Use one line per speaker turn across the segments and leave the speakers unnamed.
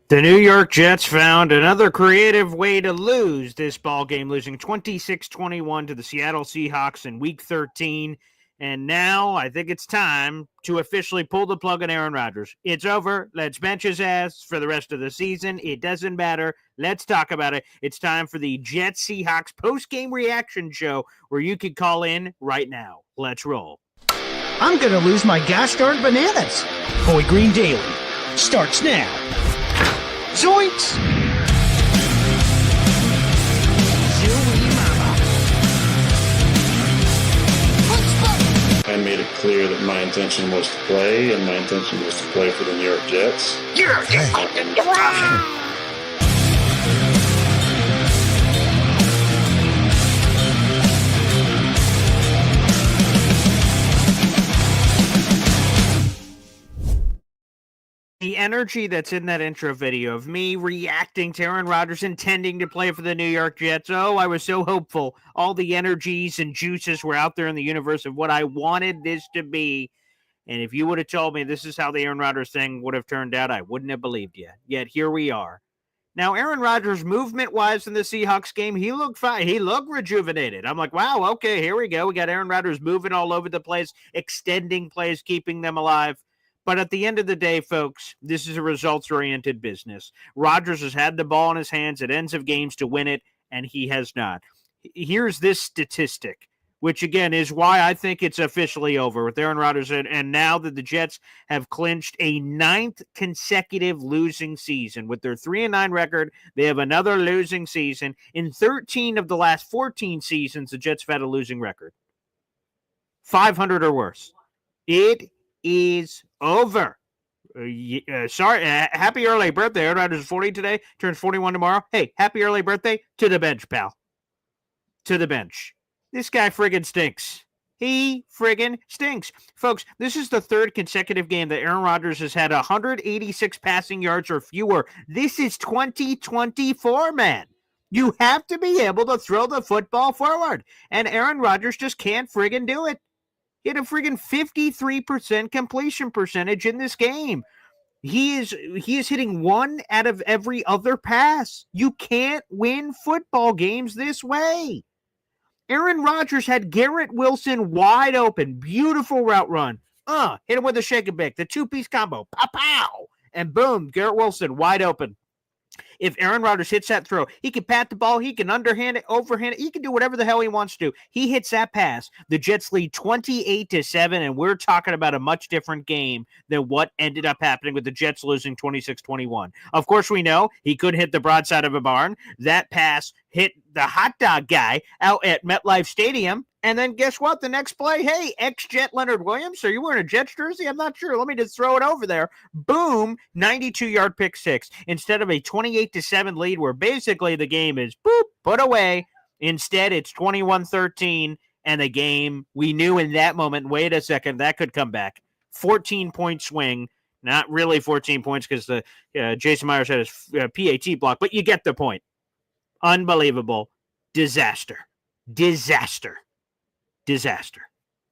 The New York Jets found another creative way to lose this ball game, losing 26-21 to the Seattle Seahawks in Week 13. And now I think it's time to officially pull the plug on Aaron Rodgers. It's over. Let's bench his ass for the rest of the season. It doesn't matter. Let's talk about it. It's time for the Jets Seahawks post-game reaction show where you can call in right now. Let's roll.
I'm going to lose my gosh darn bananas. Boy Green Daily starts now. Zoinks!
I made it clear that my intention was to play, and my intention was to play for the New York Jets.
The energy that's in that intro video of me reacting to Aaron Rodgers intending to play for the New York Jets. Oh, I was so hopeful. All the energies and juices were out there in the universe of what I wanted this to be. And if you would have told me this is how the Aaron Rodgers thing would have turned out, I wouldn't have believed you. Yet here we are. Now, Aaron Rodgers, movement-wise in the Seahawks game, he looked fine. He looked rejuvenated. I'm like, wow, okay, here we go. We got Aaron Rodgers moving all over the place, extending plays, keeping them alive. But at the end of the day, folks, this is a results-oriented business. Rodgers has had the ball in his hands at ends of games to win it, and he has not. Here's this statistic, which, again, is why I think it's officially over with Aaron Rodgers. And now that the Jets have clinched a 9th consecutive losing season. With their 3-9 record, they have another losing season. In 13 of the last 14 seasons, the Jets have had a losing record. 500 or worse. It is over. Happy early birthday. Aaron Rodgers is 40 today, turns 41 tomorrow. Hey, happy early birthday to the bench, pal. To the bench. This guy friggin' stinks. He friggin' stinks. Folks, this is the 3rd consecutive game that Aaron Rodgers has had 186 passing yards or fewer. This is 2024, man. You have to be able to throw the football forward. And Aaron Rodgers just can't friggin' do it. He had a friggin' 53% completion percentage in this game. He is hitting one out of every other pass. You can't win football games this way. Aaron Rodgers had Garrett Wilson wide open. Beautiful route run. Hit him with a shake and bake. The 2-piece combo. Pow! And boom, Garrett Wilson wide open. If Aaron Rodgers hits that throw, he can pat the ball, he can underhand it, overhand it, he can do whatever the hell he wants to do. He hits that pass. The Jets lead 28-7, and we're talking about a much different game than what ended up happening with the Jets losing 26-21. Of course, we know he could hit the broadside of a barn. That pass hit the hot dog guy out at MetLife Stadium. And then guess what? The next play, hey, ex-Jet Leonard Williams, are you wearing a Jets jersey? I'm not sure. Let me just throw it over there. Boom, 92-yard pick six. Instead of a 28-7 lead where basically the game is, boop, put away. Instead, it's 21-13, and the game, we knew in that moment, wait a second, that could come back. 14-point swing. Not really 14 points because the Jason Myers had his PAT block, but you get the point. Unbelievable. Disaster.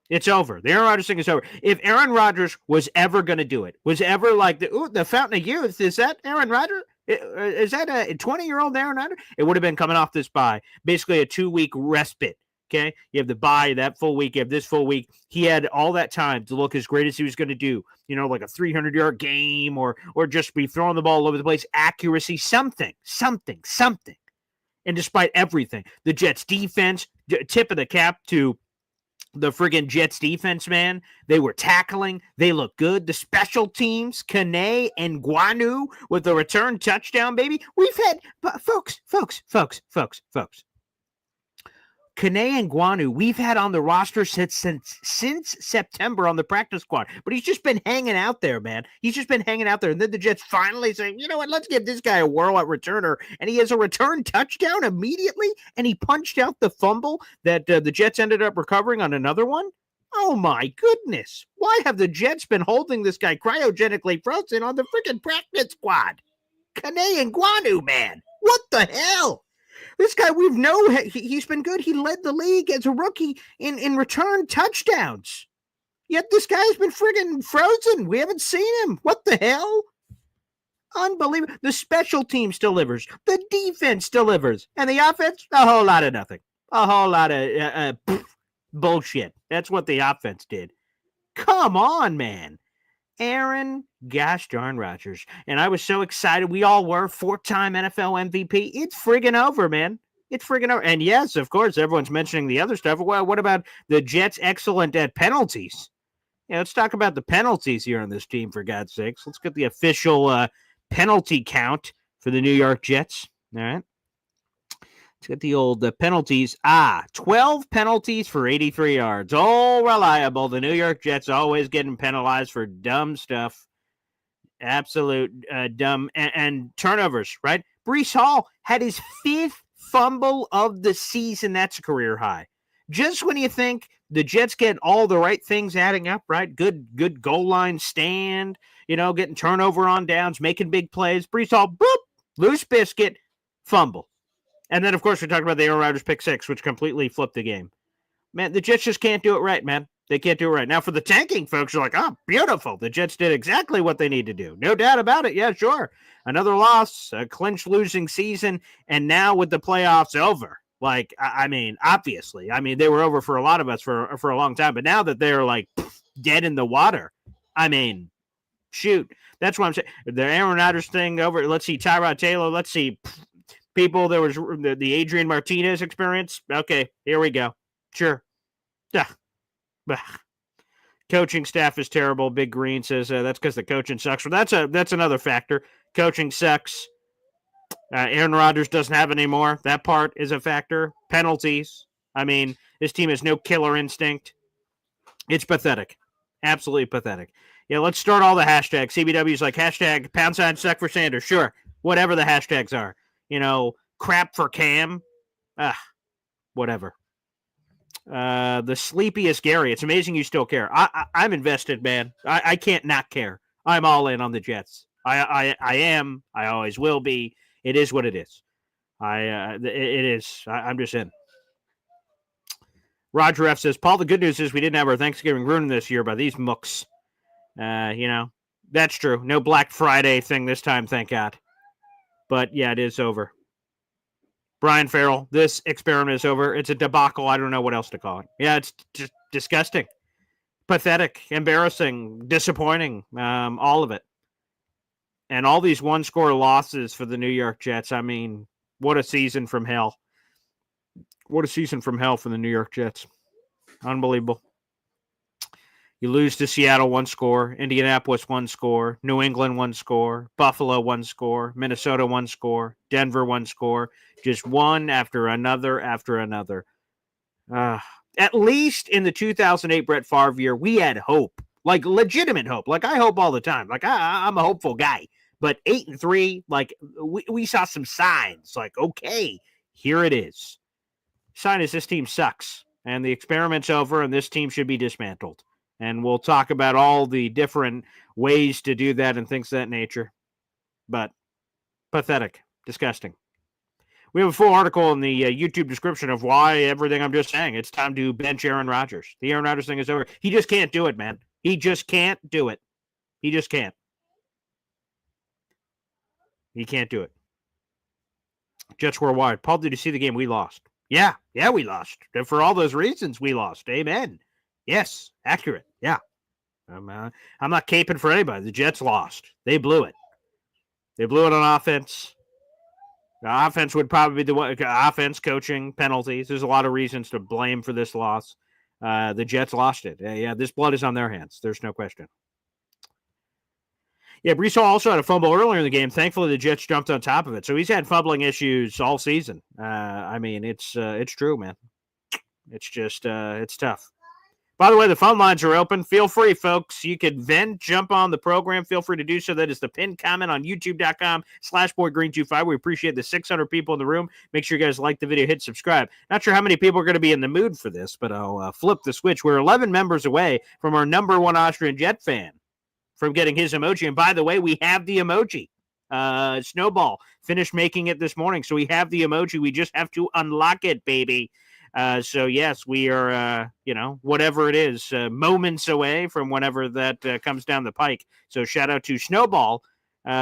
It's over. The Aaron Rodgers thing is over. If Aaron Rodgers was ever going to do it, was ever like the fountain of youth, is that Aaron Rodgers? Is that a 20-year-old Aaron Rodgers? It would have been coming off this bye. Basically a 2-week respite. Okay? You have the bye, that full week, you have this full week. He had all that time to look as great as he was going to do. You know, like a 300-yard game or just be throwing the ball all over the place. Accuracy, something. And despite everything, the Jets defense, tip of the cap to the friggin' Jets defense, man. They were tackling. They looked good. The special teams, Canan Guu with the return touchdown, baby. We've had, folks. Canan Guu, we've had on the roster since September on the practice squad. But he's just been hanging out there, man. He's just been hanging out there. And then the Jets finally say, you know what, let's give this guy a whirl at returner. And he has a return touchdown immediately. And he punched out the fumble that the Jets ended up recovering on another one. Oh, my goodness. Why have the Jets been holding this guy cryogenically frozen on the freaking practice squad? Canan Guu, man. What the hell? This guy, he's been good. He led the league as a rookie in return touchdowns. Yet this guy's been friggin' frozen. We haven't seen him. What the hell? Unbelievable. The special teams delivers. The defense delivers. And the offense, a whole lot of nothing. A whole lot of bullshit. That's what the offense did. Come on, man. Aaron gosh darn Rodgers. And I was so excited. We all were. 4-time NFL MVP. It's friggin' over, man. It's friggin' over. And yes, of course, everyone's mentioning the other stuff. Well, what about the Jets excellent at penalties? Yeah, let's talk about the penalties here on this team, for God's sakes. Let's get the official penalty count for the New York Jets. All right. Let's get the old penalties. 12 penalties for 83 yards. All reliable. The New York Jets always getting penalized for dumb stuff. Absolute dumb. And turnovers, right? Breece Hall had his 5th fumble of the season. That's a career high. Just when you think the Jets get all the right things adding up, right? Good goal line stand, getting turnover on downs, making big plays. Breece Hall, boop, loose biscuit, fumble. And then, of course, we talked about the Aaron Rodgers pick 6, which completely flipped the game. Man, the Jets just can't do it right, man. They can't do it right. Now, for the tanking folks, you're like, oh, beautiful. The Jets did exactly what they need to do. No doubt about it. Yeah, sure. Another loss, a clinch losing season, and now with the playoffs over. Like, I mean, obviously. I mean, they were over for a lot of us for a long time. But now that they're, like, dead in the water, I mean, shoot. That's what I'm saying. The Aaron Rodgers thing over. Let's see, Tyrod Taylor. Let's see, people. There was the Adrian Martinez experience. Okay, here we go. Sure. Coaching staff is terrible. Big Green says that's because the coaching sucks. Well, that's another factor. Coaching sucks. Aaron Rodgers doesn't have any more. That part is a factor. Penalties. I mean, this team has no killer instinct. It's pathetic. Absolutely pathetic. Yeah, let's start all the hashtags. CBW's like hashtag # suck for Sanders. Sure. Whatever the hashtags are. Crap for Cam. Whatever. The sleepiest Gary. It's amazing you still care. I'm invested, man. I can't not care. I'm all in on the Jets. I am. I always will be. It is what it is. It is. I'm just in. Roger F says, Paul, the good news is we didn't have our Thanksgiving ruined this year by these mooks. That's true. No Black Friday thing this time, thank God. But yeah, it is over. Brian Farrell, this experiment is over. It's a debacle. I don't know what else to call it. Yeah, it's just disgusting. Pathetic, embarrassing, disappointing, all of it. And all these one-score losses for the New York Jets. I mean, what a season from hell. What a season from hell for the New York Jets. Unbelievable. You lose to Seattle 1 score, Indianapolis 1 score, New England 1 score, Buffalo 1 score, Minnesota 1 score, Denver 1 score. Just one after another after another. At least in the 2008 Brett Favre year, we had hope. Like legitimate hope. Like I hope all the time. Like I'm a hopeful guy. But 8-3, like we saw some signs. Like, okay, here it is. Sign is this team sucks. And the experiment's over and this team should be dismantled. And we'll talk about all the different ways to do that and things of that nature. But pathetic. Disgusting. We have a full article in the YouTube description of why everything I'm just saying. It's time to bench Aaron Rodgers. The Aaron Rodgers thing is over. He just can't do it, man. He just can't do it. He just can't. He can't do it. Jets Worldwide. Paul, did you see the game? We lost. Yeah, we lost. And for all those reasons, we lost. Amen. Yes, accurate. Yeah. I'm not caping for anybody. The Jets lost. They blew it. They blew it on offense. The offense would probably be the one. Offense, coaching, penalties. There's a lot of reasons to blame for this loss. The Jets lost it. Yeah, this blood is on their hands. There's no question. Yeah, Breece Hall also had a fumble earlier in the game. Thankfully, the Jets jumped on top of it. So he's had fumbling issues all season. I mean, it's true, man. It's just it's tough. By the way, the phone lines are open. Feel free, folks. You can vent, jump on the program. Feel free to do so. That is the pinned comment on youtube.com/boygreen25. We appreciate the 600 people in the room. Make sure you guys like the video. Hit subscribe. Not sure how many people are going to be in the mood for this, but I'll flip the switch. We're 11 members away from our number one Austrian Jet fan from getting his emoji. And by the way, we have the emoji. Snowball finished making it this morning, so we have the emoji. We just have to unlock it, baby. So, yes, we are, whatever it is, moments away from whenever that comes down the pike. So, shout out to Snowball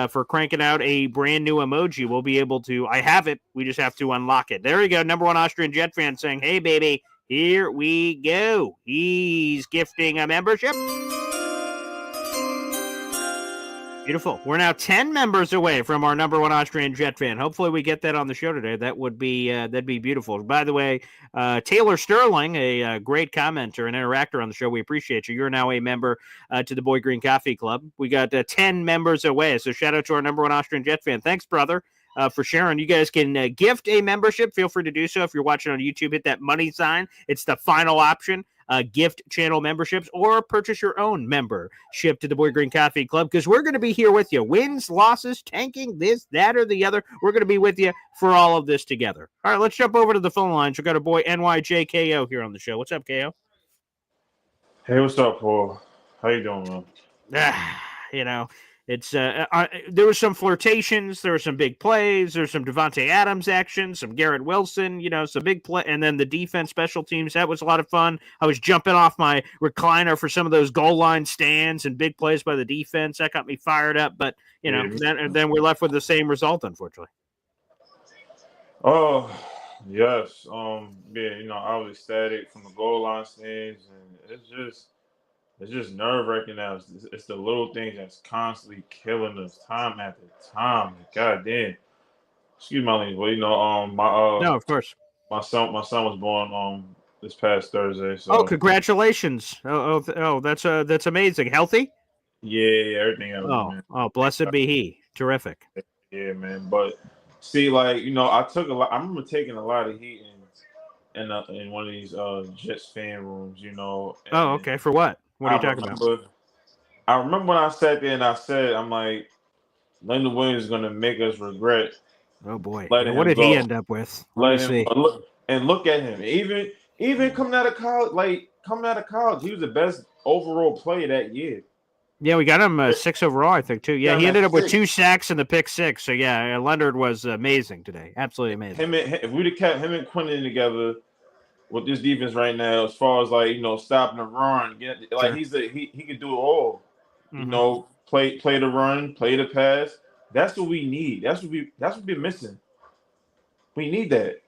for cranking out a brand new emoji. We'll be able to. I have it. We just have to unlock it. There we go. Number one Austrian Jet fan saying, "Hey, baby, here we go." He's gifting a membership. Beautiful. We're now 10 members away from our number one Austrian Jet fan. Hopefully we get that on the show today. That would be that'd be beautiful. By the way, Taylor Sterling, a great commenter and interactor on the show. We appreciate you. You're now a member to the Boy Green Coffee Club. We got 10 members away. So shout out to our number one Austrian Jet fan. Thanks, brother, for sharing. You guys can gift a membership. Feel free to do so. If you're watching on YouTube, hit that money sign. It's the final option. Gift channel memberships or purchase your own membership to the Boy Green Coffee Club, because we're going to be here with you. Wins, losses, tanking, this, that, or the other. We're going to be with you for all of this together. All right, let's jump over to the phone lines. We've got our boy NYJKO here on the show. What's up, KO?
Hey, what's up, Paul? How you doing, man?
You know, it's there was some flirtations, there were some big plays, there's some Devontae Adams action, some Garrett Wilson, some big play, and then the defense, special teams. That was a lot of fun. I was jumping off my recliner for some of those goal line stands and big plays by the defense. That got me fired up, but then we're left with the same result, unfortunately.
Oh, yes. I was ecstatic from the goal line stands, and it's just nerve-wracking now. It's the little things that's constantly killing us time after time. God damn. Excuse my language.
No, of course.
My son was born this past Thursday. So
oh, congratulations! That's amazing. Healthy?
Yeah, everything else.
Oh, blessed be he. Terrific.
Yeah, man. But see, I took a lot. I remember taking a lot of heat in one of these Jets fan rooms.
Okay. For what? What are you talking about?
I remember when I sat there and I said, I'm like, Leonard Williams is going to make us regret.
Oh, boy. What did he end up with? Let me see.
Look at him. Even coming out of college, he was the best overall player that year.
Yeah, we got him 6 overall, I think, too. Yeah, he ended up with 2 sacks and the pick 6. So, yeah, Leonard was amazing today. Absolutely amazing.
If we'd have kept him and Quentin together with this defense right now, as far as stopping the run,
Sure.
he can do it all.
Mm-hmm.
Play the run, play the pass. That's what we need. That's what we're missing. We need that.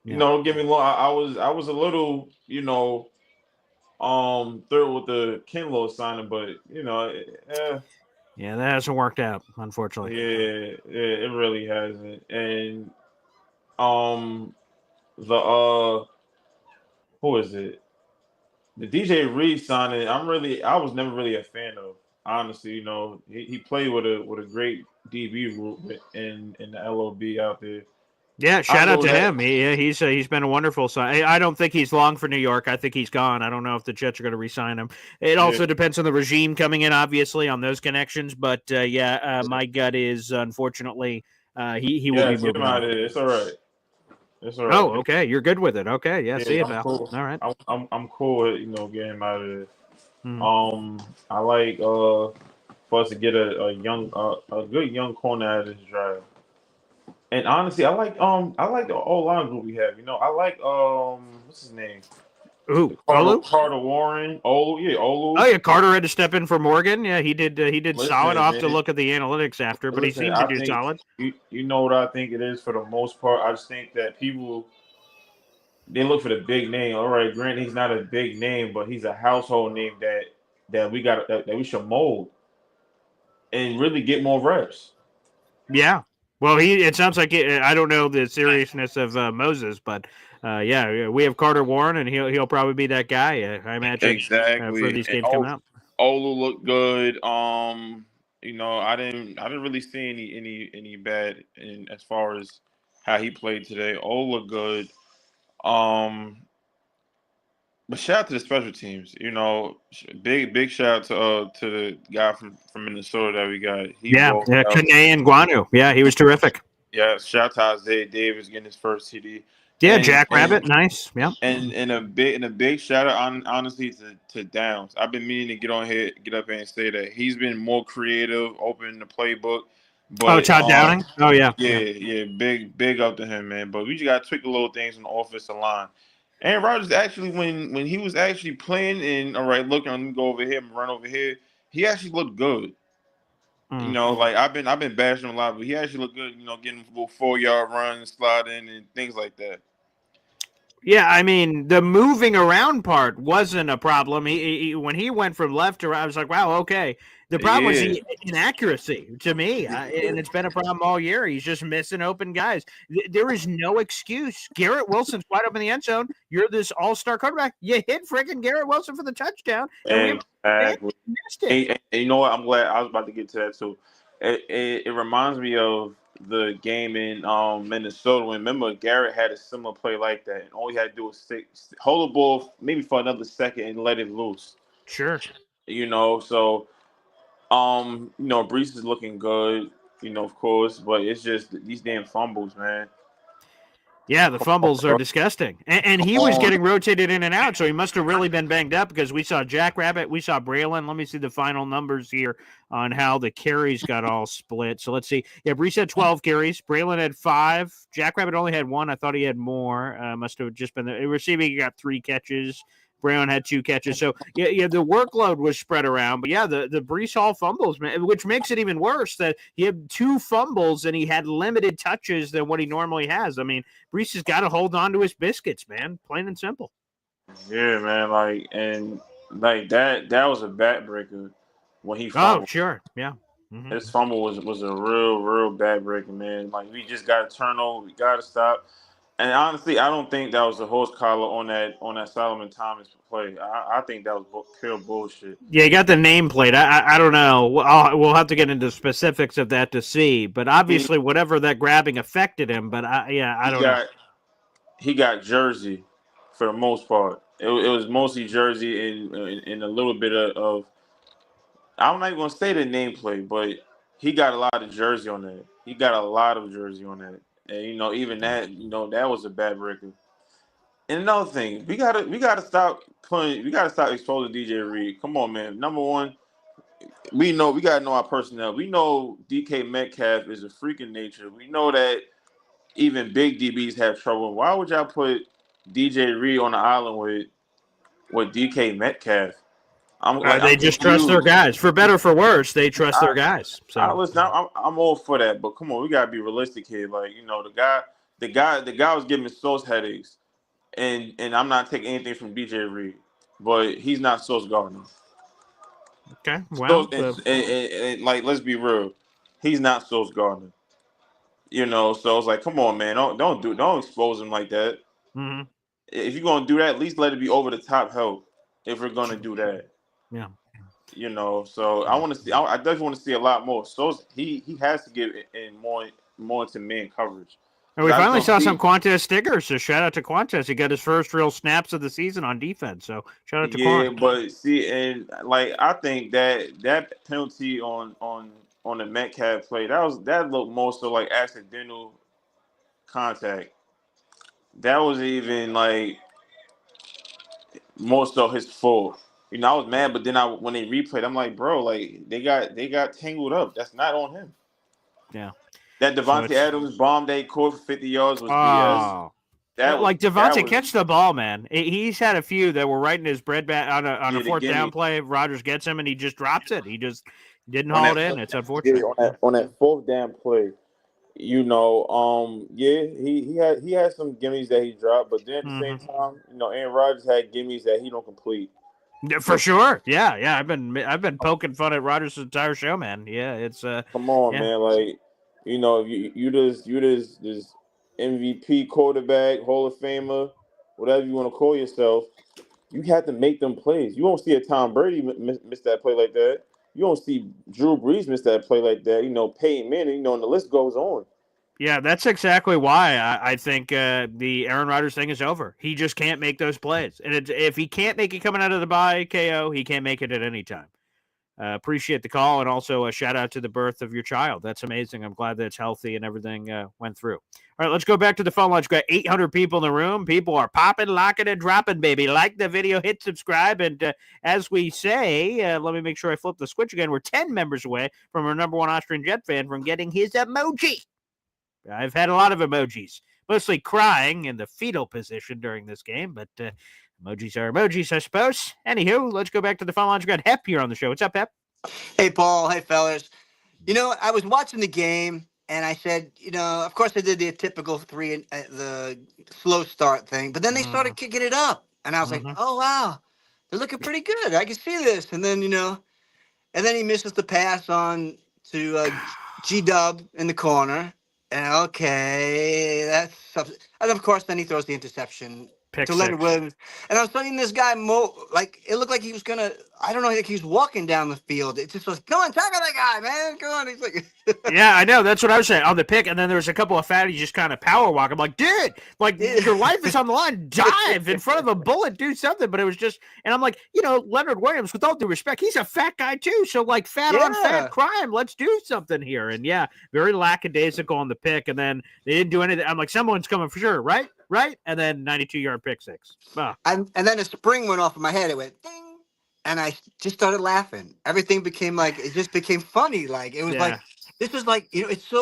Yeah.
Don't get me wrong. I was a little thrilled with the Kinlaw signing, but
yeah, that hasn't worked out, unfortunately.
Yeah, it really hasn't. And who is it? The DJ Reed signing, I was never really a fan of. Honestly, he played with a great DB group in the LOB out there.
Yeah, shout out to him. He's been a wonderful sign. I don't think he's long for New York. I think he's gone. I don't know if the Jets are going to re-sign him. It also depends on the regime coming in, obviously, on those connections. But my gut is unfortunately he will be moving on.
It's all right. It's all right.
Oh, okay. You're good with it. Okay. Yeah. See you, pal.
Cool.
All right.
I'm cool with getting him out of there.
Hmm.
I like for us to get a good young corner out of this drive. And honestly, I like the O-line group we have. I like what's his name?
Ooh,
Carter Warren. Olu.
Oh yeah, Carter had to step in for Morgan. Yeah, he did. He did solid. Off to look at the analytics after, but he seemed to do solid.
You know what I think it is for the most part. I just think that people they look for the big name. All right, granted, he's not a big name, but he's a household name that we should mold and really get more reps.
Yeah. Well, it sounds like I don't know the seriousness of Moses, but we have Carter Warren, and he'll probably be that guy. I imagine
exactly
for these games coming out.
Olu looked good. I didn't really see any bad in as far as how he played today. Olu looked good. But shout out to the special teams. Big shout out to the guy from Minnesota that we got.
Canan Guu. Yeah, he was terrific.
Yeah, shout out to Isaiah Davis getting his first TD.
Yeah, Rabbit, nice. Yeah,
and a big shout out honestly to Downs. I've been meaning to get up here and say that he's been more creative, opening the playbook. But,
Todd Downing. Oh yeah,
big up to him, man. But we just got to tweak the little things on the offensive line. Aaron Rodgers actually, when he was actually playing, and all right, look, I'm gonna go over here and run over here. He actually looked good. You know, like I've been bashing him a lot, but he actually looked good. You know, getting little 4-yard runs, sliding, and things like that.
Yeah, I mean, the moving around part wasn't a problem. He when he went from left to right, I was like, wow, okay. The problem was the inaccuracy to me, and it's been a problem all year. He's just missing open guys. There is no excuse. Garrett Wilson's wide open in the end zone. You're this all-star quarterback. You hit freaking Garrett Wilson for the touchdown, and we missed it.
And you know what? I'm glad I was about to get to that too. It reminds me of the game in Minnesota. Remember, Garrett had a similar play like that, and all he had to do was hold the ball maybe for another second and let it loose.
Sure.
You know, so you know, Breece is looking good, you know, of course, but it's just these damn fumbles, man.
Yeah, the fumbles are disgusting. And he was getting rotated in and out, so he must have really been banged up because we saw Jackrabbit, we saw Braylon. Let me see the final numbers here on how the carries got all split. So let's see. Yeah, Breece had 12 carries. Braylon had 5. Jackrabbit only had 1. I thought he had more. Must have just been the receiving. He got 3 catches. Brown had 2 catches. So, yeah, the workload was spread around. But, yeah, the Breece Hall fumbles, man, which makes it even worse that he had 2 fumbles and he had limited touches than what he normally has. I mean, Breece has got to hold on to his biscuits, man, plain and simple.
Yeah, man, that was a backbreaker when he fumbled.
Oh, sure, yeah. Mm-hmm.
His fumble was a real backbreaker, man. Like, we just got to turn over. We got to stop. And honestly, I don't think that was the horse collar on that Solomon Thomas play. I think that was pure bullshit.
Yeah, you got the nameplate. I don't know. We'll have to get into specifics of that to see. But obviously, whatever that grabbing affected him. But I don't know.
He got jersey for the most part. It was mostly jersey and a little bit of. I'm not even gonna say the nameplate, but he got a lot of jersey on that. He got a lot of jersey on that. And you know, even that, you know, that was a bad breaker. And another thing, we gotta stop exposing DJ Reed. Come on, man. Number one, we gotta know our personnel. We know DK Metcalf is a freak in nature. We know that even big DBs have trouble. Why would y'all put DJ Reed on the island with DK Metcalf?
They just trust their guys. For better or for worse, they trust their guys. So
listen, I'm all for that, but come on, we gotta be realistic here. Like, you know, the guy was giving Sauce headaches, and I'm not taking anything from DJ Reed, but he's not Sauce Gardner.
Okay, well,
and like, let's be real, he's not Sauce Gardner. You know, so it's like, come on, man, don't expose him like that.
Mm-hmm.
If you're gonna do that, at least let it be over the top help. If we're gonna do that.
Yeah,
you know, so I want to see. I definitely want to see a lot more. So he has to get in more into man coverage.
And we finally saw some Quantez stickers. So shout out to Quantez. He got his first real snaps of the season on defense. So shout out to Quantez.
Yeah, but see, and like I think that penalty on the Metcalf play that looked more so like accidental contact. That was even like more so his fault. You know, I was mad, but then when they replayed, I'm like, bro, like they got tangled up. That's not on him.
Yeah.
That Devontae Adams bomb they caught for 50 yards was BS.
Devontae catch the ball, man. He's had a few that were right in his bread bat on a fourth down play. Rodgers gets him and he just drops it. He just didn't haul it in. It's unfortunate.
On that fourth down play, you know, he had some gimmies that he dropped, but then at the same time, you know, Aaron Rodgers had gimmies that he don't complete.
For sure, yeah. I've been poking fun at Rodgers the entire show, man. Yeah, it's
come on, man. Like, you know, you this MVP quarterback, Hall of Famer, whatever you want to call yourself. You have to make them plays. You won't see a Tom Brady miss that play like that. You won't see Drew Brees miss that play like that. You know, Peyton Manning. You know, and the list goes on.
Yeah, that's exactly why I think the Aaron Rodgers thing is over. He just can't make those plays. And if he can't make it coming out of the bye, KO, he can't make it at any time. Appreciate the call, and also a shout-out to the birth of your child. That's amazing. I'm glad that it's healthy and everything went through. All right, let's go back to the phone line. We've got 800 people in the room. People are popping, locking, and dropping, baby. Like the video, hit subscribe, and as we say, let me make sure I flip the switch again. We're 10 members away from our number one Austrian Jet fan from getting his emoji. I've had a lot of emojis, mostly crying in the fetal position during this game, but emojis are emojis, I suppose. Anywho, let's go back to the phone lines. We've got Hep here on the show. What's up, Hep?
Hey, Paul. Hey, fellas. I was watching the game, and I said, of course, I did the typical the slow start thing, but then they started kicking it up, and I was like, oh wow, they're looking pretty good. I can see this, and then and then he misses the pass on to G Dub in the corner, and okay, and of course, then he throws the interception
Pick
to Leonard
six.
Williams. And I was telling this guy, it looked like he was gonna. I don't know, like he was walking down the field. It just was, come on, tackle that guy, man, come on. He's like,
Yeah, I know. That's what I was saying on the pick. And then there was a couple of fatties just kind of power walk. I'm like, dude, like your life is on the line. Dive in front of a bullet, do something. But it was just, and I'm like, Leonard Williams, with all due respect, he's a fat guy too. So like fat on fat crime. Let's do something here. And yeah, very lackadaisical on the pick. And then they didn't do anything. I'm like, someone's coming for sure, right? And then 92-yard pick six. Oh.
And then a spring went off in my head. It went ding, and I just started laughing. Everything became it just became funny. Like it was like this was like it's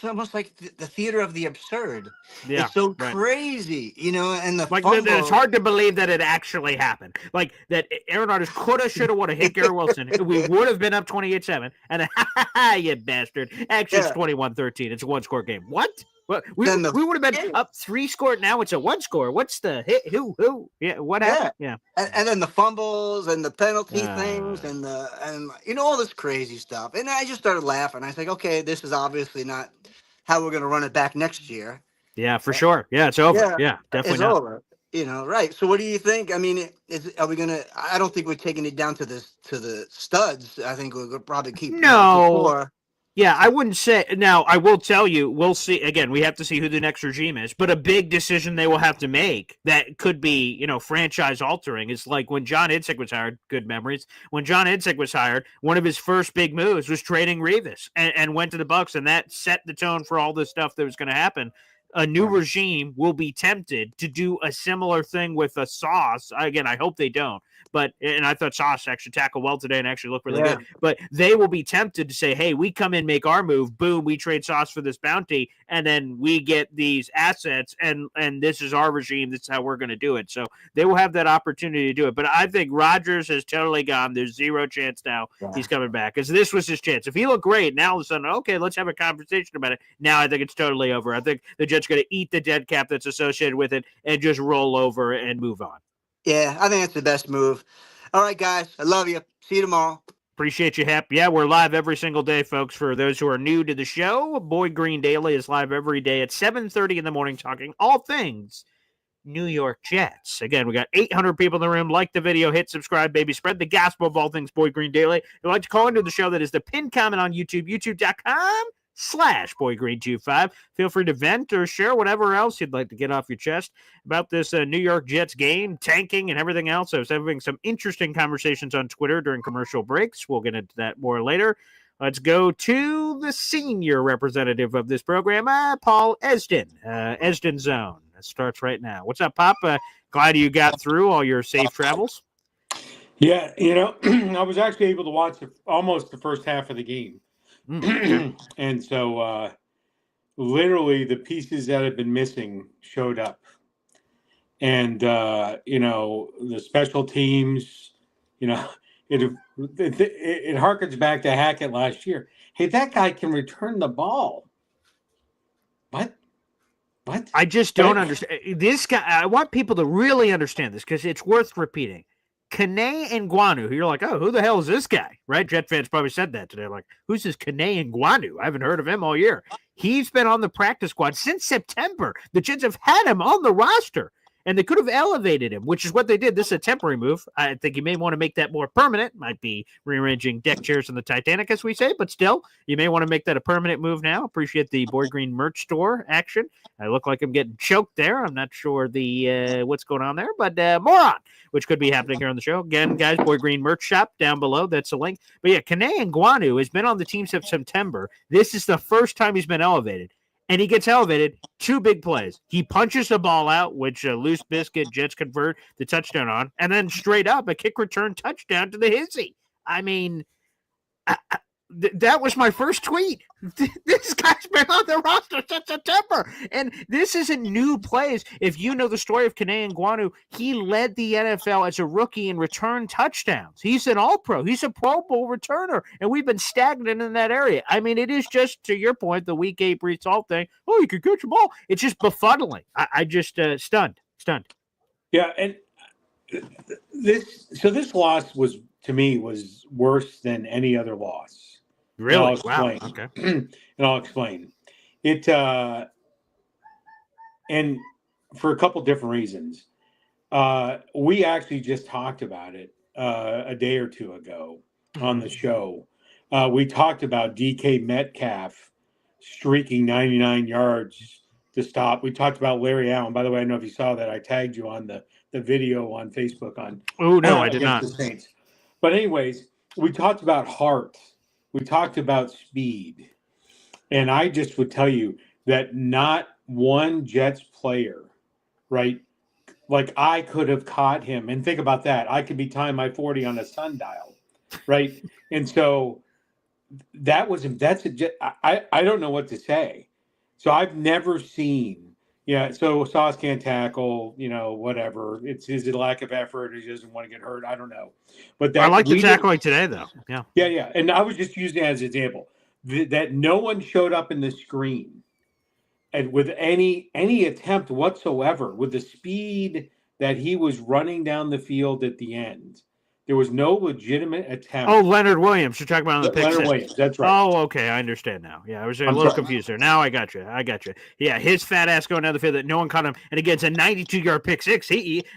almost like the theater of the absurd.
Yeah,
it's so crazy, and the
like
fumble.
it's hard to believe that it actually happened. Like that Aaron Rodgers coulda, shoulda, woulda hit Garrett Wilson. We would have been up 28-7, and you bastard. Actually, it's 21-13. It's a one-score game. What? Well, we would have been up 3-score. Now it's a 1-score. What's the hit? Who? Yeah, what happened? Yeah.
And then the fumbles and the penalty things and all this crazy stuff. And I just started laughing. I was like, okay, this is obviously not how we're going to run it back next year.
Yeah, for sure. Yeah, it's over. Yeah, definitely
it's
not.
over. Right. So what do you think? I mean, are we going to – I don't think we're taking it down to the studs. I think we'll probably keep –
No. Yeah, I wouldn't say. Now, I will tell you, we'll see. Again, we have to see who the next regime is. But a big decision they will have to make that could be, franchise altering is like when John Idzik was hired. Good memories. When John Idzik was hired, one of his first big moves was trading Revis and went to the Bucs, and that set the tone for all the stuff that was going to happen. A new regime will be tempted to do a similar thing with a Sauce. Again, I hope they don't. And I thought Sauce actually tackled well today and actually looked really good. But they will be tempted to say, hey, we come in, make our move. Boom, we trade Sauce for this bounty. And then we get these assets. And this is our regime. This is how we're going to do it. So they will have that opportunity to do it. But I think Rodgers has totally gone. There's zero chance now he's coming back. Because this was his chance. If he looked great, now all of a sudden, okay, let's have a conversation about it. Now I think it's totally over. I think the Jets going to eat the dead cap that's associated with it and just roll over and move on.
Yeah, I think that's the best move. All right, guys. I love you. See you tomorrow.
Appreciate you, Hep. Yeah, we're live every single day, folks. For those who are new to the show, Boy Green Daily is live every day at 7:30 in the morning talking all things New York Jets. Again, we got 800 people in the room. Like the video, hit subscribe, baby. Spread the gospel of all things Boy Green Daily. If you'd like to call into the show, that is the pinned comment on YouTube, youtube.com/BoyGreen25. Feel free to vent or share whatever else you'd like to get off your chest about this New York Jets game, tanking, and everything else. I was having some interesting conversations on Twitter during commercial breaks. We'll get into that more later. Let's go to the senior representative of this program, Paul Esden. Esden Zone. That starts right now. What's up, Pop? Glad you got through all your safe travels.
Yeah, I was actually able to watch almost the first half of the game. And so literally the pieces that had been missing showed up. And, the special teams, it harkens back to Hackett last year. Hey, that guy can return the ball. What?
I just don't understand. This guy, I want people to really understand this because it's worth repeating. Canan Guu, you're like, oh, who the hell is this guy? Right? Jet fans probably said that today. Like, who's this Canan Guu? I haven't heard of him all year. He's been on the practice squad since September. The Jets have had him on the roster, and they could have elevated him, which is what they did. This is a temporary move. I think you may want to make that more permanent. Might be rearranging deck chairs in the Titanic, as we say, but still, you may want to make that a permanent move now. Appreciate the Boy Green merch store action. I look like I'm getting choked there. I'm not sure what's going on there, but more on, which could be happening here on the show. Again, guys, Boy Green merch shop down below. That's a link. But yeah, Canan Guu has been on the team since September. This is the first time he's been elevated. And he gets elevated. 2 big plays. He punches the ball out, which loose biscuit Jets convert the touchdown on, and then straight up a kick return touchdown to the hizzy. I mean, That was my first tweet. This guy's been on the roster since September. And this isn't new plays. If you know the story of Canan Guu, he led the NFL as a rookie in return touchdowns. He's an all-pro. He's a Pro Bowl returner. And we've been stagnant in that area. I mean, it is just, to your point, the Week 8 Breece Hall thing. Oh, you could catch them all. It's just befuddling. I just stunned.
Yeah, and this loss was, to me, was worse than any other loss.
Really? Wow. Okay.
And I'll explain. It and for a couple different reasons. We actually just talked about it a day or two ago on the show. We talked about DK Metcalf streaking 99 yards to stop. We talked about Larry Allen. By the way, I don't know if you saw that. I tagged you on the video on Facebook on.
Oh no, I did not.
The Saints. But anyways, we talked about heart. We talked about speed. And I just would tell you that not one Jets player, right? Like I could have caught him. And think about that. I could be tying my 40 on a sundial, right? And so I don't know what to say. So I've never seen, so Sauce can't tackle, whatever. Is it lack of effort? He doesn't want to get hurt. I don't know. But
I like the tackling today, though. Yeah.
Yeah. And I was just using it as an example that no one showed up in the screen and with any attempt whatsoever with the speed that he was running down the field at the end. There was no legitimate attempt.
Oh, Leonard Williams. You're talking about on the pick
Leonard Williams, that's right.
Oh, okay. I understand now. Yeah, I was a little confused there. Now I got you. Yeah, his fat ass going down the field that no one caught him. And again, it's a 92-yard pick six.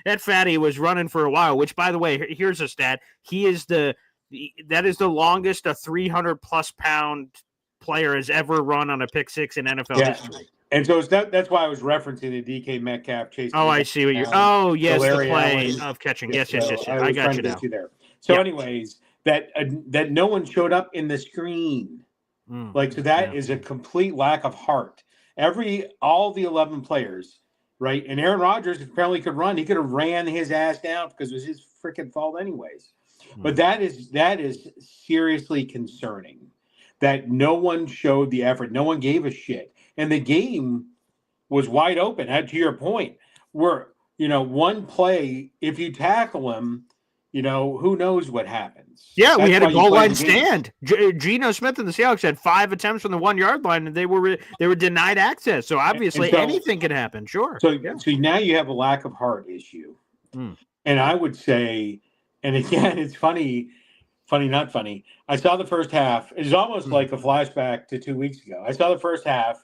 That fatty was running for a while, which, by the way, here's a stat. That is the longest a 300-plus pound player has ever run on a pick six in NFL history.
And so that's why I was referencing the DK Metcalf chase.
Oh, I see what you're. Oh, yes, the play of catching. Yes. I got you now.
There. So, anyways, that no one showed up in the screen, so that is a complete lack of heart. All the 11 players, right? And Aaron Rodgers apparently could run. He could have ran his ass down because it was his freaking fault, anyways. But that is seriously concerning. That no one showed the effort. No one gave a shit. And the game was wide open. To your point, where, one play, if you tackle him, who knows what happens.
Yeah, we had a goal line stand. Geno Smith and the Seahawks had 5 attempts from the 1-yard line, and they were denied access. So obviously anything can happen. Sure.
So now you have a lack of heart issue. And I would say, and again, it's funny, not funny. I saw the first half. It's almost like a flashback to 2 weeks ago. I saw the first half.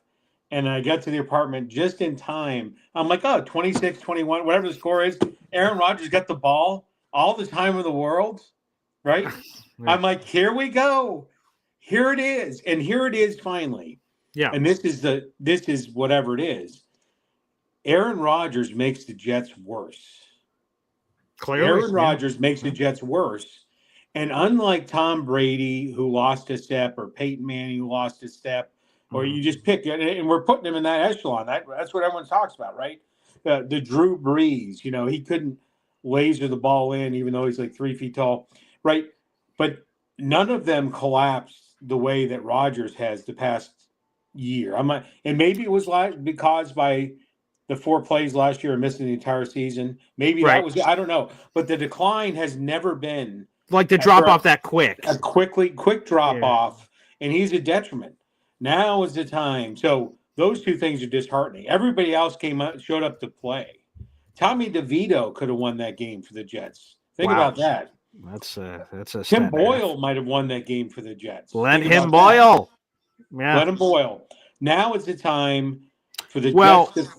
And I got to the apartment just in time. I'm like, 26-21, whatever the score is. Aaron Rodgers got the ball all the time in the world, right? I'm like, here we go. Here it is. And here it is finally.
Yeah.
And this is whatever it is. Aaron Rodgers makes the Jets worse.
Clearly.
Aaron Rodgers makes the Jets worse. And unlike Tom Brady, who lost a step, or Peyton Manning, who lost a step, or you just pick it, and we're putting him in that echelon. That's what everyone talks about, right? The Drew Brees, he couldn't laser the ball in, even though he's like 3 feet tall, right? But none of them collapsed the way that Rodgers has the past year. And maybe it was caused by the 4 plays last year and missing the entire season. Maybe that was, I don't know. But the decline has never been
like the drop off that quick.
A quick drop off, and he's a detriment. Now is the time. So those two things are disheartening. Everybody else showed up to play. Tommy DeVito could have won that game for the Jets. Think about that.
That's a
Tim Boyle might have won that game for the Jets.
Let him boil. Yeah.
Let him boil. Now is the time for the Jets.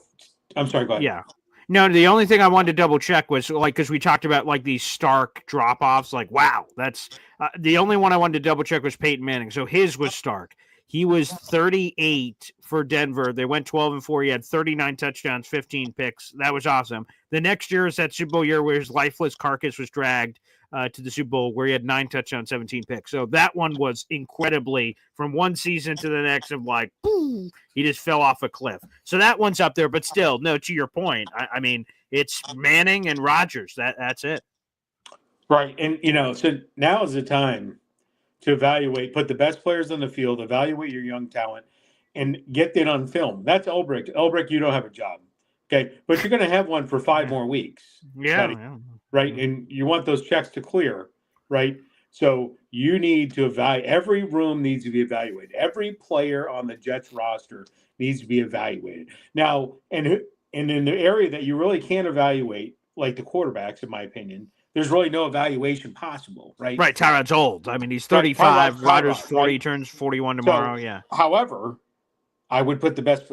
I'm sorry, go ahead.
Yeah. No, the only thing I wanted to double check was because we talked about these stark drop offs. Wow, that's the only one I wanted to double check was Peyton Manning. So his was stark. He was 38 for Denver. They went 12-4. He had 39 touchdowns, 15 picks. That was awesome. The next year is that Super Bowl year where his lifeless carcass was dragged to the Super Bowl, where he had 9 touchdowns, 17 picks. So that one was incredibly, from one season to the next, of boom, he just fell off a cliff. So that one's up there, but still, no, to your point, I mean, it's Manning and Rodgers. That's it.
Right. And, so now is the time to evaluate, put the best players on the field, evaluate your young talent, and get that on film. That's Ulbrich. Ulbrich, you don't have a job. Okay. But you're going to have one for 5 more weeks.
Yeah.
Buddy, right. And you want those checks to clear. Right. So you need to evaluate. Every room needs to be evaluated. Every player on the Jets roster needs to be evaluated. Now, and in the area that you really can't evaluate, like the quarterbacks, in my opinion, there's really no evaluation possible, right?
Right. Tyrod's old. I mean, he's 35. Rodgers 40,
right?
turns 41 tomorrow. Yeah.
However, I would put the best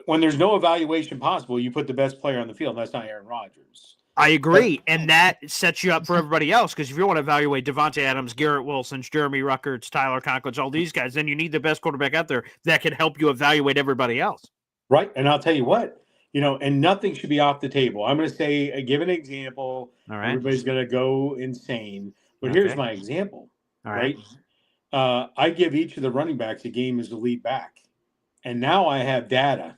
when there's no evaluation possible, you put the best player on the field. That's not Aaron Rodgers.
I agree, and that sets you up for everybody else, because if you want to evaluate Devontae Adams, Garrett Wilson's, Jeremy Ruckert's, Tyler Conklin's, all these guys, then you need the best quarterback out there that can help you evaluate everybody else.
Right, and I'll tell you what, and nothing should be off the table. I'm going to say, give an example.
All right.
Everybody's going to go insane, but here's my example.
All right.
I give each of the running backs a game as the lead back, and now I have data.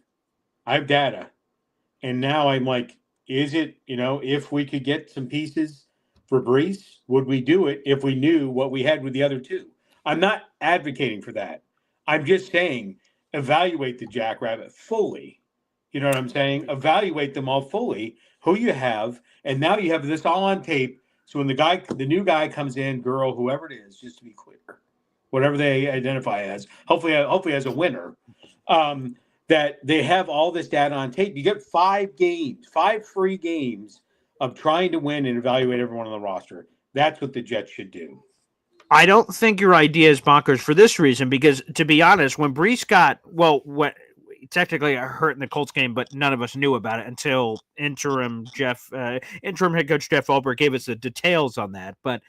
And now I'm like, is it, if we could get some pieces for Breece, would we do it if we knew what we had with the other two? I'm not advocating for that. I'm just saying evaluate the Jackrabbit fully. You know what I'm saying? Evaluate them all fully, who you have, and now you have this all on tape. So when the new guy comes in, girl, whoever it is, just to be clear, whatever they identify as, hopefully as a winner, that they have all this data on tape. You get 5 free games of trying to win and evaluate everyone on the roster. That's what the Jets should do.
I don't think your idea is bonkers for this reason, because to be honest, when Breece got, technically hurt in the Colts game, but none of us knew about it until interim head coach Jeff Ulbrich gave us the details on that. But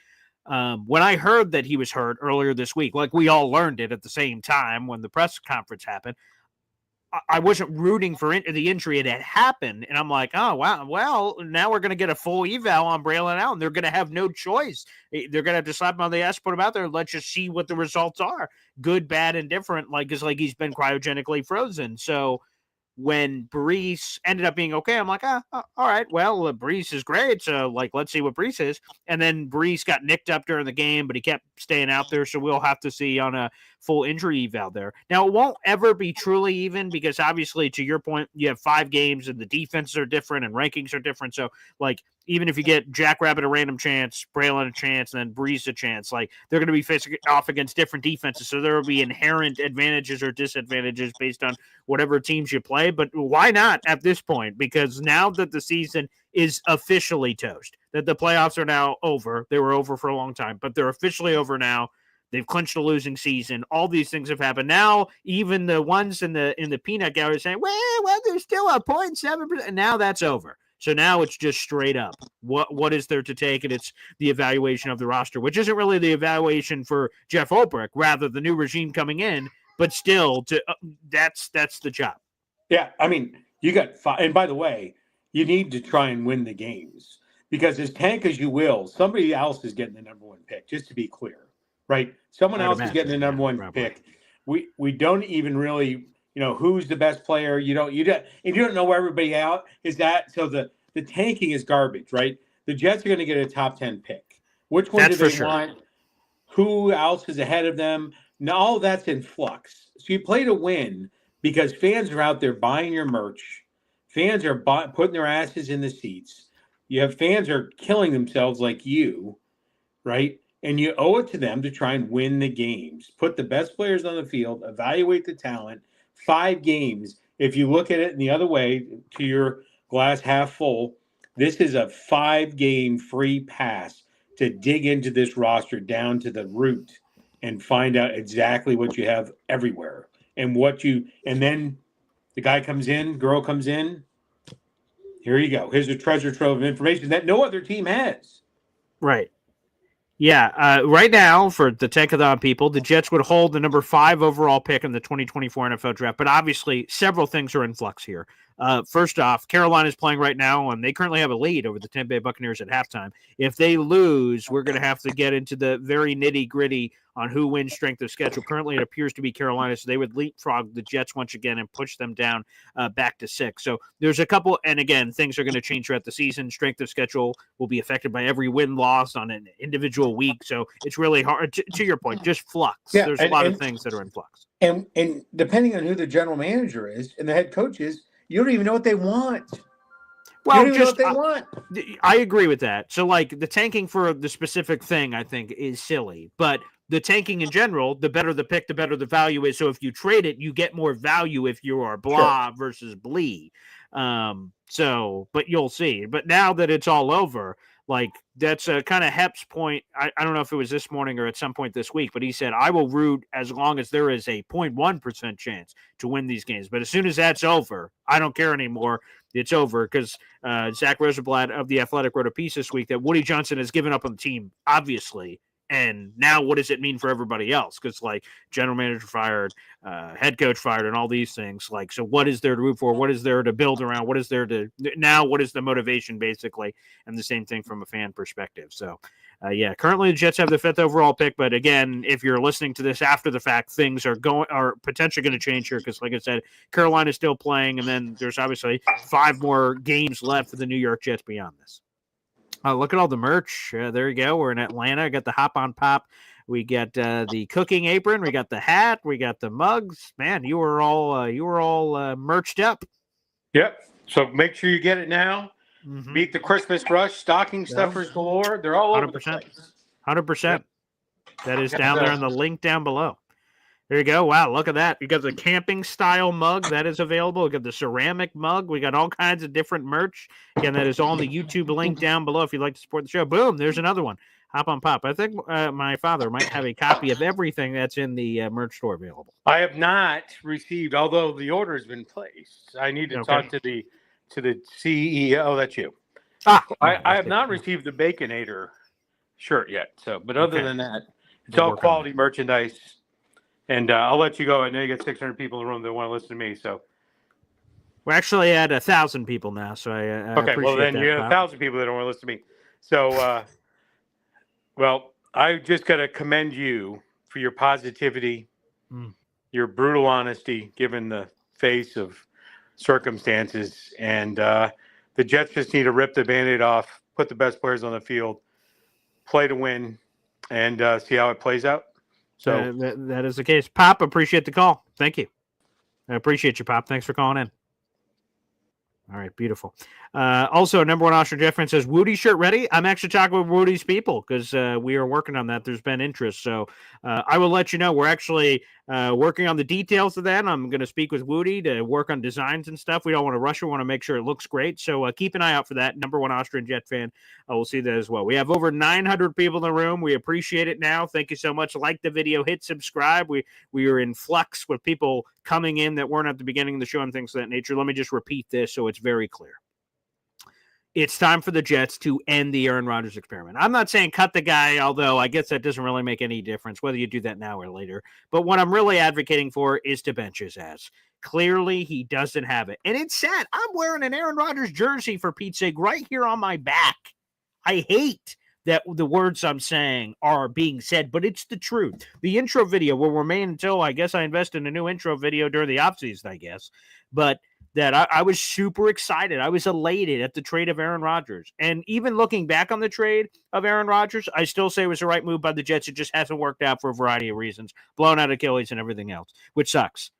when I heard that he was hurt earlier this week, like we all learned it at the same time when the press conference happened, I wasn't rooting for the injury. It had happened, and I'm like, oh, wow, well, now we're going to get a full eval on Braylon Allen. They're going to have no choice. They're going to have to slap him on the ass, put him out there, and let's just see what the results are. Good, bad, and different, it's like he's been cryogenically frozen. So when Breece ended up being okay, I'm like, all right, well, Breece is great, so, let's see what Breece is. And then Breece got nicked up during the game, but he kept staying out there, so we'll have to see on a full injury eval there. Now, it won't ever be truly even, because obviously, to your point, you have 5 games, and the defenses are different, and rankings are different, so, even if you get Jackrabbit a random chance, Braylon a chance, and then Breece a chance, they're going to be facing off against different defenses, so there will be inherent advantages or disadvantages based on whatever teams you play. But why not at this point? Because now that the season is officially toast, that the playoffs are now over, they were over for a long time, but they're officially over now. They've clinched a losing season. All these things have happened. Now, even the ones in the peanut gallery are saying, well, there's still a 0.7%, and now that's over. So now it's just straight up. What is there to take? And it's the evaluation of the roster, which isn't really the evaluation for Jeff Ulbrich, rather the new regime coming in. But still, that's the job.
Yeah, I mean, you got 5. And by the way, you need to try and win the games, because as tank as you will, somebody else is getting the number 1 pick. Just to be clear, right? Someone else is getting the number 1 pick. We don't even really. Who's the best player? You don't know where everybody out is that. So the tanking is garbage, right? The Jets are going to get a top 10 pick. Which one do they want? Who else is ahead of them? Now, all that's in flux. So you play to win, because fans are out there buying your merch. Fans are putting their asses in the seats. You have fans are killing themselves like you, right? And you owe it to them to try and win the games. Put the best players on the field, evaluate the talent. 5 games. If you look at it in the other way, to your glass half full, this is a 5-game free pass to dig into this roster down to the root and find out exactly what you have everywhere, and then the guy comes in, girl comes in. Here you go. Here's a treasure trove of information that no other team has.
Right. Yeah, right now, for the Tankathon people, the Jets would hold the number 5 overall pick in the 2024 NFL draft. But obviously, several things are in flux here. First off, Carolina's playing right now, and they currently have a lead over the Tampa Bay Buccaneers at halftime. If they lose, we're going to have to get into the very nitty-gritty on who wins strength of schedule. Currently, it appears to be Carolina, so they would leapfrog the Jets once again and push them down back to 6. So there's a couple, and again, things are going to change throughout the season. Strength of schedule will be affected by every win-loss on an individual week, so it's really hard. To your point, just flux.
Yeah,
there's a lot of things that are in flux.
And depending on who the general manager is and the head coach is, you don't even know what they want.
Well,
you don't even know what they want.
I agree with that. So, like, the tanking for the specific thing, I think, is silly. But the tanking in general, the better the pick, the better the value is. So if you trade it, you get more value if you are blah versus blee. But you'll see. But now that it's all over, like, that's kind of Hep's point. I don't know if it was this morning or at some point this week, but he said, I will root as long as there is a 0.1% chance to win these games. But as soon as that's over, I don't care anymore. It's over because Zach Rosenblatt of The Athletic wrote a piece this week that Woody Johnson has given up on the team, obviously. And now what does it mean for everybody else? Because, like, general manager fired, head coach fired, and all these things. Like, so what is there to root for? What is there to build around? What is there to – now what is the motivation, basically? And the same thing from a fan perspective. So, currently the Jets have the 5th overall pick. But, again, if you're listening to this after the fact, things are potentially going to change here because, like I said, Carolina's still playing, and then there's obviously 5 more games left for the New York Jets beyond this. Look at all the merch. There you go. We're in Atlanta. I got the Hop on Pop. We got the cooking apron. We got the hat. We got the mugs. Man, you were all merched up.
Yep. So make sure you get it now.
Mm-hmm.
Beat the Christmas rush. Stocking stuffers galore. They're all over the place.
100%.
Yep.
That is down there in the link down below. There you go. Wow, look at that. You got the camping style mug that is available. We got the ceramic mug. We got all kinds of different merch. Again, that is all in the YouTube link down below if you'd like to support the show. Boom, there's another one. Hop on Pop. I think my father might have a copy of everything that's in the merch store available.
I have not received, although the order has been placed. I need to talk to the CEO. That's you. I have not received the Baconator shirt yet. So, but other than that, it's all quality merchandise. And I'll let you go. I know you got 600 people in the room that want to listen to me. So
we're actually at 1,000 people now. So I
okay. Well, then you have 1,000 people that don't want to listen to me. So, well, I just got to commend you for your positivity, your brutal honesty, given the face of circumstances. And the Jets just need to rip the Band-Aid off, put the best players on the field, play to win, and see how it plays out. So
that is the case. Pop, appreciate the call. Thank you. I appreciate you, Pop. Thanks for calling in. All right, beautiful. Also, number one Oscar Jeff says, Woody shirt ready? I'm actually talking with Woody's people because we are working on that. There's been interest. So I will let you know. We're actually working on the details of that. I'm going to speak with Woody to work on designs and stuff. We don't want to rush it. We want to make sure it looks great. So keep an eye out for that. Number one Austrian Jet fan. We'll see that as well. We have over 900 people in the room. We appreciate it now. Thank you so much. Like the video. Hit subscribe. We are in flux with people coming in that weren't at the beginning of the show and things of that nature. Let me just repeat this so it's very clear. It's time for the Jets to end the Aaron Rodgers experiment. I'm not saying cut the guy, although I guess that doesn't really make any difference whether you do that now or later. But what I'm really advocating for is to bench his ass. Clearly, he doesn't have it. And it's sad. I'm wearing an Aaron Rodgers jersey, for Pete's sake, right here on my back. I hate that the words I'm saying are being said, but it's the truth. The intro video will remain until I guess I invest in a new intro video during the offseason, I guess. But that I was super excited. I was elated at the trade of Aaron Rodgers. And even looking back on the trade of Aaron Rodgers, I still say it was the right move by the Jets. It just hasn't worked out for a variety of reasons. Blown out Achilles and everything else, which sucks.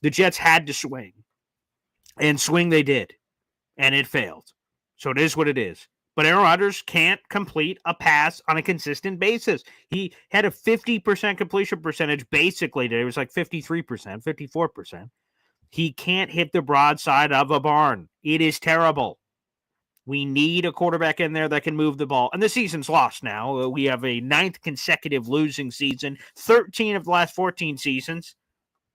The Jets had to swing. And swing they did. And it failed. So it is what it is. But Aaron Rodgers can't complete a pass on a consistent basis. He had a 50% completion percentage basically today. It was like 53%, 54%. He can't hit the broadside of a barn. It is terrible. We need a quarterback in there that can move the ball. And the season's lost now. We have a 9th consecutive losing season. 13 of the last 14 seasons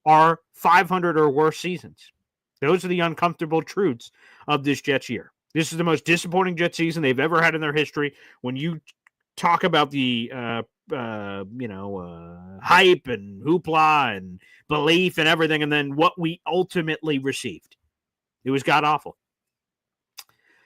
are 500 or worse seasons. Those are the uncomfortable truths of this Jets year. This is the most disappointing Jets season they've ever had in their history. When you talk about the hype and hoopla and belief and everything, and then what we ultimately received. It was god-awful.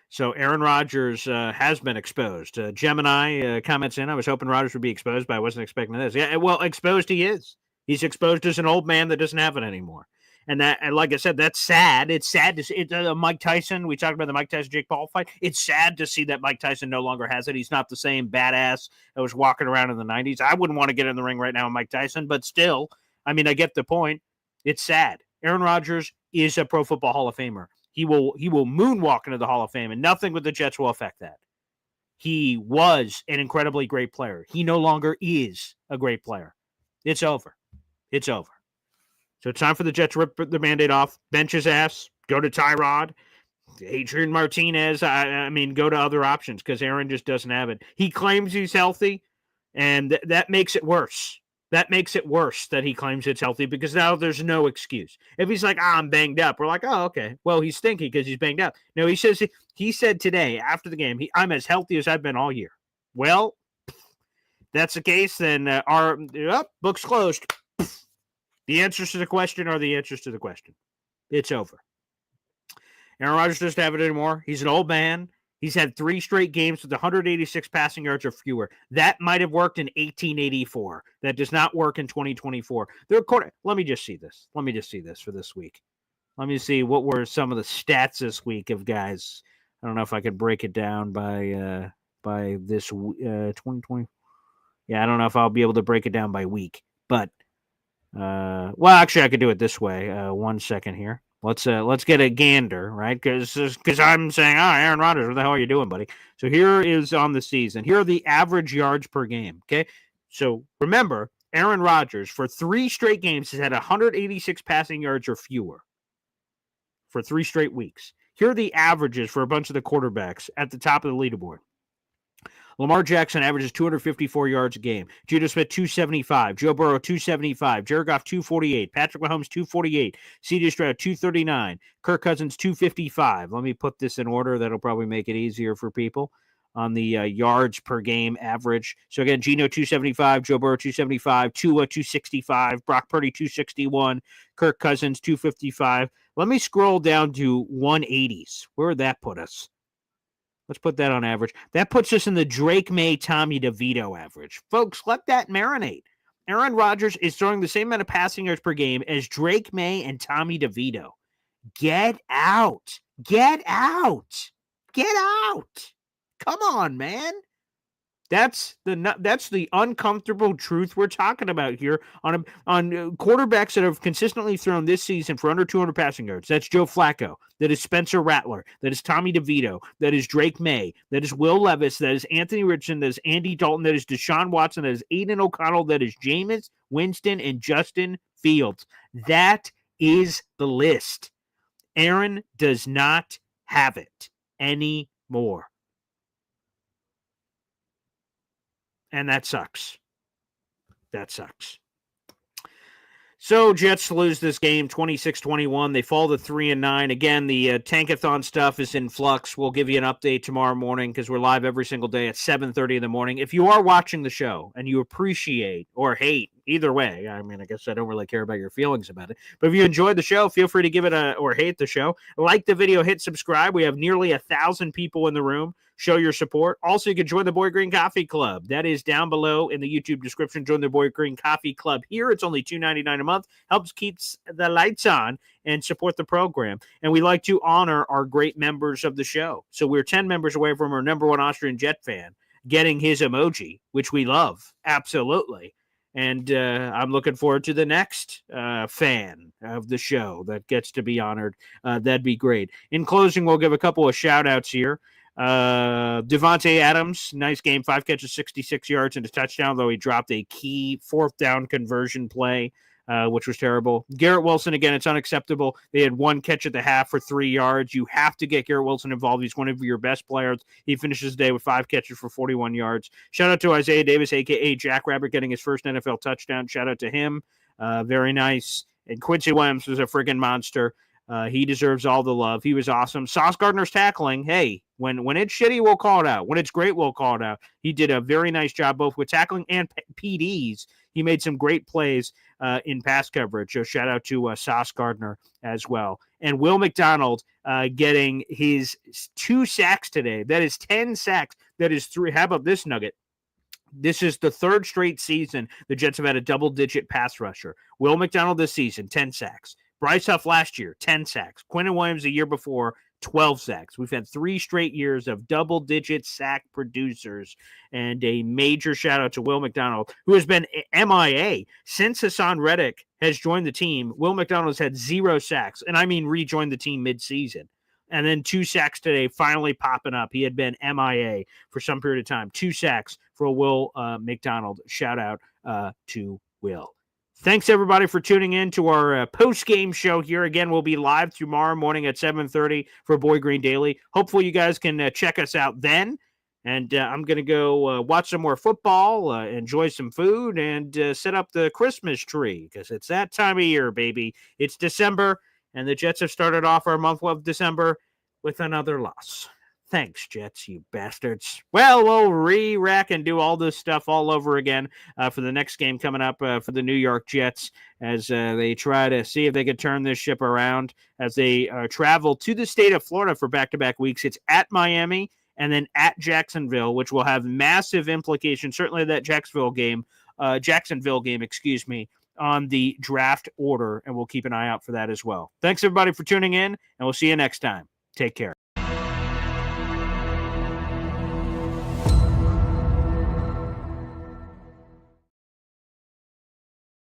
So Aaron Rodgers has been exposed. Gemini comments in, I was hoping Rodgers would be exposed, but I wasn't expecting this. Yeah, well, exposed he is. He's exposed as an old man that doesn't have it anymore. And like I said, that's sad. It's sad to see Mike Tyson. We talked about the Mike Tyson-Jake Paul fight. It's sad to see that Mike Tyson no longer has it. He's not the same badass that was walking around in the 90s. I wouldn't want to get in the ring right now with Mike Tyson, but still, I mean, I get the point. It's sad. Aaron Rodgers is a Pro Football Hall of Famer. He will moonwalk into the Hall of Fame, and nothing with the Jets will affect that. He was an incredibly great player. He no longer is a great player. It's over. It's over. So it's time for the Jets to rip the Band-Aid off, bench his ass, go to Tyrod, Adrian Martinez. I mean, go to other options because Aaron just doesn't have it. He claims he's healthy, and that makes it worse. That makes it worse that he claims it's healthy because now there's no excuse. If he's like, I'm banged up, we're like, oh, okay. Well, he's stinky because he's banged up. No, he said today after the game, I'm as healthy as I've been all year. Well, if that's the case, then our book's closed. The answers to the question are the answers to the question. It's over. Aaron Rodgers doesn't have it anymore. He's an old man. He's had 3 straight games with 186 passing yards or fewer. That might have worked in 1884. That does not work in 2024. Let me just see this. Let me just see this for this week. Let me see what were some of the stats this week of guys. I don't know if I could break it down by this 2020. Yeah, I don't know if I'll be able to break it down by week, but well, actually, I could do it this way. 1 second here. Let's get a gander, right? Because I'm saying, Aaron Rodgers, what the hell are you doing, buddy? So here is on the season. Here are the average yards per game. Okay, so remember, Aaron Rodgers for 3 straight games has had 186 passing yards or fewer for 3 straight weeks. Here are the averages for a bunch of the quarterbacks at the top of the leaderboard. Lamar Jackson averages 254 yards a game. Judah Smith, 275. Joe Burrow, 275. Jared Goff, 248. Patrick Mahomes, 248. C.J. Stroud, 239. Kirk Cousins, 255. Let me put this in order. That'll probably make it easier for people on the yards per game average. So, again, Geno, 275. Joe Burrow, 275. Tua, 265. Brock Purdy, 261. Kirk Cousins, 255. Let me scroll down to 180s. Where would that put us? Let's put that on average. That puts us in the Drake May, Tommy DeVito average. Folks, let that marinate. Aaron Rodgers is throwing the same amount of passing yards per game as Drake May and Tommy DeVito. Get out. Get out. Get out. Come on, man. That's the uncomfortable truth we're talking about here on quarterbacks that have consistently thrown this season for under 200 passing yards. That's Joe Flacco. That is Spencer Rattler. That is Tommy DeVito. That is Drake May. That is Will Levis. That is Anthony Richardson. That is Andy Dalton. That is Deshaun Watson. That is Aiden O'Connell. That is Jameis Winston and Justin Fields. That is the list. Aaron does not have it anymore. And that sucks. That sucks. So Jets lose this game 26-21. They fall to 3-9. Again, the Tankathon stuff is in flux. We'll give you an update tomorrow morning because we're live every single day at 7:30 in the morning. If you are watching the show and you appreciate or hate, either way, I mean, I guess I don't really care about your feelings about it. But if you enjoyed the show, feel free to give it or hate the show. Like the video, hit subscribe. We have nearly 1,000 people in the room. Show your support. Also, you can join the Boy Green Coffee Club. That is down below in the YouTube description. Join the Boy Green Coffee Club here. It's only $2.99 a month. Helps keeps the lights on and support the program. And we like to honor our great members of the show. So we're 10 members away from our number 1 Austrian Jet fan getting his emoji, which we love. Absolutely. And I'm looking forward to the next fan of the show that gets to be honored. That'd be great. In closing, we'll give a couple of shout-outs here. Devontae Adams, nice game, 5 catches, 66 yards and a touchdown, though he dropped a key 4th down conversion play, which was terrible. Garrett Wilson, again, it's unacceptable. They had 1 catch at the half for 3 yards. You have to get Garrett Wilson involved. He's one of your best players. He finishes the day with 5 catches for 41 yards. Shout out to Isaiah Davis, a.k.a. Jackrabbit, getting his first NFL touchdown. Shout out to him. Very nice. And Quincy Williams was a friggin' monster. He deserves all the love. He was awesome. Sauce Gardner's tackling. Hey, when it's shitty, we'll call it out. When it's great, we'll call it out. He did a very nice job both with tackling and PDs. he made some great plays in pass coverage. So shout out to Sauce Gardner as well. And Will McDonald getting his 2 sacks today. That is 10 sacks. That is 3. How about this nugget? This is the 3rd straight season the Jets have had a double-digit pass rusher. Will McDonald this season, 10 sacks. Bryce Huff last year, 10 sacks. Quinnen Williams the year before, 12 sacks. We've had 3 straight years of double-digit sack producers, and a major shout-out to Will McDonald, who has been MIA since Hassan Reddick has joined the team. Will McDonald has had 0 sacks, and I mean rejoined the team mid-season. And then 2 sacks today, finally popping up. He had been MIA for some period of time. 2 sacks for Will McDonald. Shout-out to Will. Thanks, everybody, for tuning in to our post-game show here. Again, we'll be live tomorrow morning at 7:30 for Boy Green Daily. Hopefully, you guys can check us out then. And I'm going to go watch some more football, enjoy some food, and set up the Christmas tree because it's that time of year, baby. It's December, and the Jets have started off our month of December with another loss. Thanks, Jets, you bastards. Well, we'll re-rack and do all this stuff all over again for the next game coming up for the New York Jets as they try to see if they can turn this ship around as they travel to the state of Florida for back-to-back weeks. It's at Miami and then at Jacksonville, which will have massive implications, certainly that Jacksonville game, on the draft order, and we'll keep an eye out for that as well. Thanks, everybody, for tuning in, and we'll see you next time. Take care.